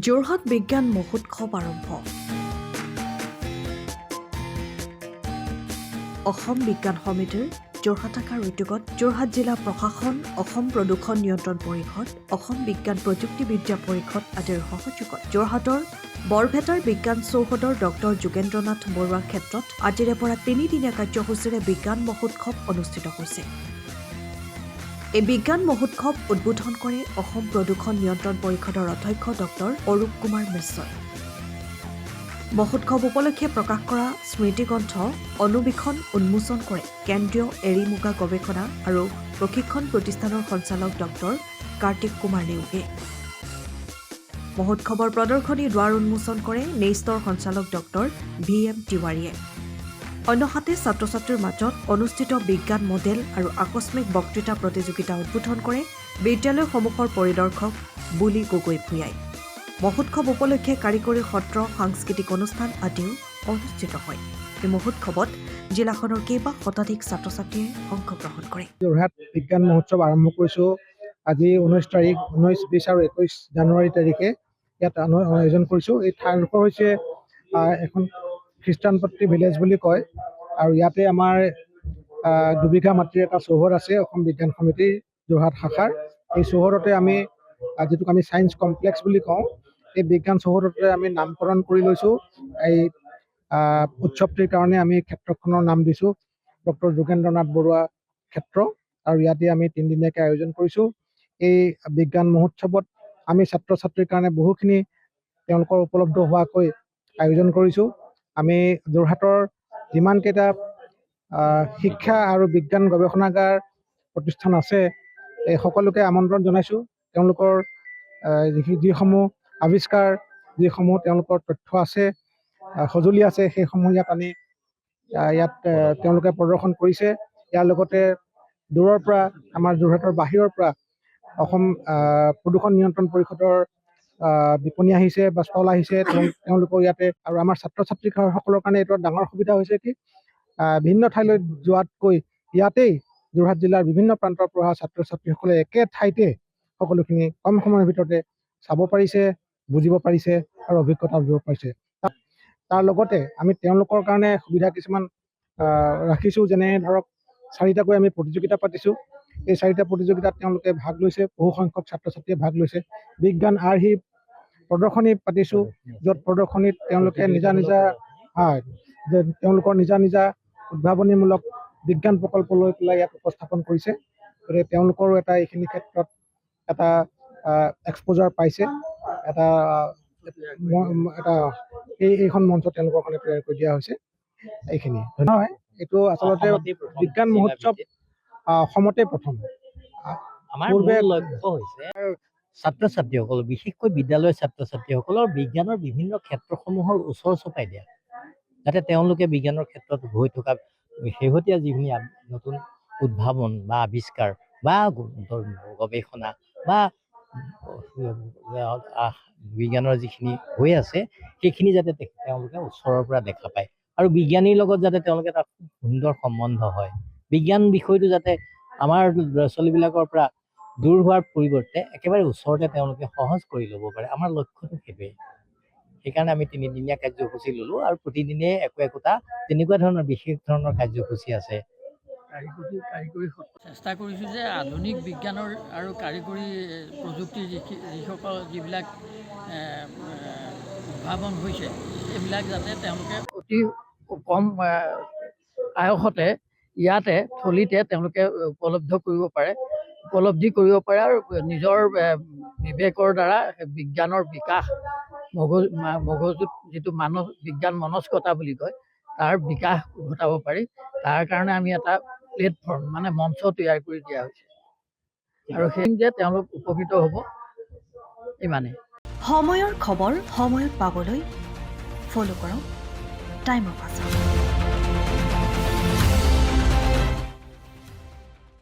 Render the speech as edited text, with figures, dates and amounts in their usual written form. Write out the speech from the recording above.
যোৰহাট বিজ্ঞান মহোৎসৱ আৰম্ভ। অসম বিজ্ঞান সমিতিৰ যোৰহাট শাখাৰ উদ্যোগত যোৰহাট জিলা প্ৰশাসন, অসম প্ৰদূষণ নিয়ন্ত্ৰণ পৰিষদ, অসম বিজ্ঞান প্ৰযুক্তিবিদ্যা পৰিষদ আদিৰ সহযোগত যোৰহাটৰ বৰভেটাৰ বিজ্ঞান চৌহদৰ ডক্টৰ যোগেন্দ্ৰনাথ বৰুৱাৰ ক্ষেত্ৰত আজিৰে পৰা 3 দিনীয়া কাৰ্যসূচীৰে বিজ্ঞান মহোৎসৱ অনুষ্ঠিত হৈছে। এই বিজ্ঞান মহোৎসৱ উদ্বোধন কৰে অসম প্ৰদূষণ নিয়ন্ত্ৰণ পৰিষদৰ অধ্যক্ষ ডক্টৰ অৰূপ কুমাৰ মিশ্ৰই। মহোৎসৱ উপলক্ষে প্ৰকাশ কৰা স্মৃতিগ্ৰন্থ অনুবীক্ষণ উন্মোচন কৰে কেন্দ্ৰীয় এৰী মুগা গৱেষণা আৰু প্ৰশিক্ষণ প্ৰতিষ্ঠানৰ সঞ্চালক ডক্টৰ কাৰ্তিক কুমাৰ নেওগে। মহোৎসৱৰ প্ৰদৰ্শনী দুৱাৰ উন্মোচন কৰে নেইষ্টৰ সঞ্চালক ডক্টৰ VM তিৱাৰীয়ে। অন্যহাতে ছাত্ৰ ছাত্ৰীৰ মাজত অনুষ্ঠিত বিজ্ঞান মডেল আৰু আকস্মিক বক্তৃতা প্ৰতিযোগিতা উদ্বোধন কৰে বিদ্যালয়সমূহৰ পৰিদৰ্শক বুলি গগৈ ভূঞাই। মহোৎসৱ উপলক্ষে কাৰিকৰী সত্ৰ, সাংস্কৃতিক অনুষ্ঠান আদিও অনুষ্ঠিত হয়। এই মহোৎসৱত জিলাখনৰ কেইবা শতাধিক ছাত্ৰ ছাত্ৰীয়ে অংশগ্ৰহণ কৰে। যোৰহাট বিজ্ঞান মহোৎসৱ আৰম্ভ কৰিছোঁ আজি 19 তাৰিখ, 19, 20 আৰু 21 জানুৱাৰী তাৰিখে ইয়াত আয়োজন কৰিছোঁ। এই ঠাইডোখৰ হৈছে এখন খ্ৰীষ্টানপট্টি ভিলেজ বুলি কয় আৰু ইয়াতে আমাৰ 2 বিঘা মাটিৰ এটা চৌহদ আছে অসম বিজ্ঞান সমিতিৰ যোৰহাট শাখাৰ। এই চৌহদতে আমি যিটোক আমি ছায়েন্স কমপ্লেক্স বুলি কওঁ, এই বিজ্ঞান চৌহদতে আমি নামকৰণ কৰি লৈছোঁ। এই উৎসৱটিৰ কাৰণে আমি ক্ষেত্ৰখনৰ নাম দিছোঁ ডক্টৰ যোগেন্দ্ৰনাথ বৰুৱা ক্ষেত্ৰ আৰু ইয়াতে আমি 3 দিনীয়াকৈ আয়োজন কৰিছোঁ। এই বিজ্ঞান মহোৎসৱত আমি ছাত্ৰ ছাত্ৰীৰ কাৰণে বহুখিনি তেওঁলোকৰ উপলব্ধ হোৱাকৈ আয়োজন কৰিছোঁ। আমি যোৰহাটৰ যিমানকেইটা শিক্ষা আৰু বিজ্ঞান গৱেষণাগাৰ প্ৰতিষ্ঠান আছে এই সকলোকে আমন্ত্ৰণ জনাইছোঁ। তেওঁলোকৰ যিসমূহ আৱিষ্কাৰ, যিসমূহ তেওঁলোকৰ তথ্য আছে, সঁজুলি আছে, সেইসমূহ ইয়াত আনি ইয়াত তেওঁলোকে প্ৰদৰ্শন কৰিছে। ইয়াৰ লগতে দূৰৰ পৰা আমাৰ যোৰহাটৰ বাহিৰৰ পৰা অসম প্ৰদূষণ নিয়ন্ত্ৰণ পৰিষদৰ বিপণী আহিছে বা ষ্টল আহিছে তেওঁলোকৰ ইয়াতে। আৰু আমাৰ ছাত্ৰ ছাত্ৰীসকলৰ কাৰণে এইটো ডাঙৰ সুবিধা হৈছে কি ভিন্ন ঠাইলৈ যোৱাতকৈ ইয়াতেই যোৰহাট জিলাৰ বিভিন্ন প্ৰান্তৰ পৰা ছাত্ৰ ছাত্ৰীসকলে একে ঠাইতে সকলোখিনি কম সময়ৰ ভিতৰতে চাব পাৰিছে, বুজিব পাৰিছে আৰু অভিজ্ঞতা ল'ব পাৰিছে। তাৰ লগতে আমি তেওঁলোকৰ কাৰণে সুবিধা কিছুমান ৰাখিছোঁ, যেনে ধৰক 4টাকৈ আমি প্ৰতিযোগিতা পাতিছোঁ। এই 4টা প্ৰতিযোগিতাত তেওঁলোকে ভাগ লৈছে, বহু সংখ্যক ছাত্ৰ ছাত্ৰীয়ে ভাগ লৈছে। বিজ্ঞান আৰ্হি প্ৰদৰ্শনী পাতিছোঁ, য'ত প্ৰদৰ্শনীত তেওঁলোকে তেওঁলোকৰ নিজা নিজা উদ্ভাৱনীমূলক বিজ্ঞান প্ৰকল্প লৈ পেলাই ইয়াত উপস্থাপন কৰিছে। গতিকে তেওঁলোকৰো এইখিনি ক্ষেত্ৰত এটা এক্সপ'জাৰ পাইছে, এইখন মঞ্চ তেওঁলোকৰ কাৰণে তৈয়াৰ কৰি দিয়া হৈছে। এইখিনি নহয়, এইটো আচলতে বিজ্ঞান মহোৎসৱ অসমতে প্ৰথম। আমাৰ লক্ষ্য হৈছে ছাত্ৰ ছাত্ৰীসকল, বিশেষকৈ বিদ্যালয়ৰ ছাত্ৰ ছাত্ৰীসকলৰ বিজ্ঞানৰ বিভিন্ন ক্ষেত্ৰসমূহৰ ওচৰ চপাই দিয়া, যাতে তেওঁলোকে বিজ্ঞানৰ ক্ষেত্ৰত হৈ থকা শেহতীয়া যিখিনি নতুন উদ্ভাৱন বা আৱিষ্কাৰ বা গৱেষণা বা বিজ্ঞানৰ যিখিনি হৈ আছে সেইখিনি যাতে তেওঁলোকে ওচৰৰ পৰা দেখা পায় আৰু বিজ্ঞানীৰ লগত যাতে তেওঁলোকে এটা সুন্দৰ সম্বন্ধ হয়। বিজ্ঞান বিষয়টো যাতে আমাৰ ল'ৰা ছোৱালীবিলাকৰ পৰা দূৰ হোৱাৰ পৰিৱৰ্তে একেবাৰে ওচৰতে তেওঁলোকে সহজ কৰি ল'ব পাৰে। আমাৰ লক্ষ্যটো সেইটোৱে। সেইকাৰণে আমি 3 দিনীয়া কাৰ্যসূচী ল'লোঁ আৰু প্ৰতিদিনে একোটা তেনেকুৱা ধৰণৰ বিশেষ ধৰণৰ কাৰ্যসূচী আছে। চেষ্টা কৰিছোঁ যে আধুনিক বিজ্ঞানৰ আৰু কাৰিকৰী প্ৰযুক্তিৰ যিবিলাক উদ্ভাৱন হৈছে এইবিলাক যাতে তেওঁলোকে অতি কম আয়সতে ইয়াতে থলীতে তেওঁলোকে উপলব্ধি কৰিব পাৰে আৰু নিজৰ বিবেকৰ দ্বাৰা বিজ্ঞানৰ বিকাশ, মগজুত যিটো বিজ্ঞান মনস্কতা বুলি কয় তাৰ বিকাশ ঘটাব পাৰি। তাৰ কাৰণে আমি এটা প্লেটফৰ্ম মঞ্চ তৈয়াৰ কৰি দিয়া হৈছে আৰু সেই যে তেওঁলোক উপকৃত হ'ব ইমানেই। সময়ৰ খবৰ সময়ত পাবলৈ ফ'ল' কৰক টাইম অফ আছাম।